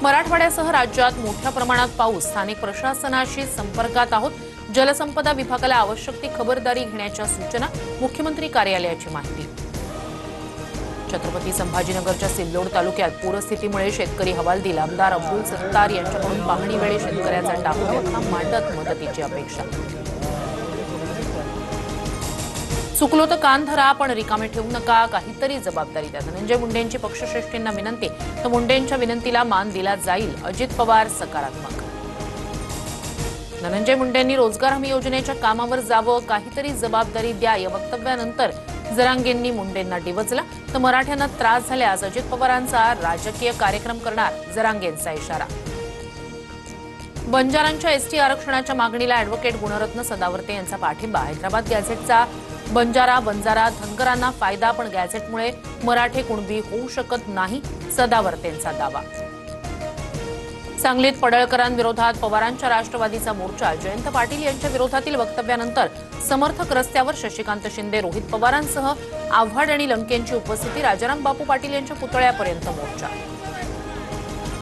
मराठवाड्यासह राज्यात मोठ्या प्रमाणात पाऊस. स्थानिक प्रशासनाशी संपर्कात आहोत. जलसंपदा विभागाला आवश्यक ती खबरदारी घेण्याच्या सूचना. मुख्यमंत्री कार्यालयाची माहिती. छत्रपती संभाजीनगरच्या सिल्लोड तालुक्यात पूरस्थितीमुळे शेतकरी हवालदिल आमदार अब्दुल सत्तार यांच्याकडून पाहणीवेळी शेतकऱ्याचा टाकून मांडत मदतीची अपेक्षा. चुकलो तर कान धरा, पण रिकामे ठेवू नका, काहीतरी जबाबदारी द्या. धनंजय मुंडेंची पक्षश्रेष्ठींना विनंती. तर मुंडेंच्या विनंतीला मान दिला जाईल. अजित पवार सकारात्मक. धनंजय मुंडेंनी रोजगार हमी योजनेच्या कामावर जावं, काहीतरी जबाबदारी द्या या वक्तव्यानंतर जरांगेंनी मुंडेंना डिवचला. तर मराठ्यांना त्रास झाल्यास अजित पवारांचा राजकीय कार्यक्रम करणार, जरांगेंचा इशारा. बंजारांच्या एसटी आरक्षणाच्या मागणीला अॅडव्होकेट गुणरत्न सदावर्ते यांचा पाठिंबा. हैदराबाद गॅझेटचा बंजारा धनगरांना फायदा, पण गॅझेटमुळे मराठे कुणबी होऊ शकत नाही, सदावर्तेंचा दावा. सांगलीत पडळकरांविरोधात पवारांच्या राष्ट्रवादीचा मोर्चा. जयंत पाटील यांच्या विरोधातील वक्तव्यानंतर समर्थक रस्त्यावर. शशिकांत शिंदे, रोहित पवारांसह आव्हाड आणि लंकेंची उपस्थिती. राजाराम बापू पाटील यांच्या पुतळ्यापर्यंत मोर्चा.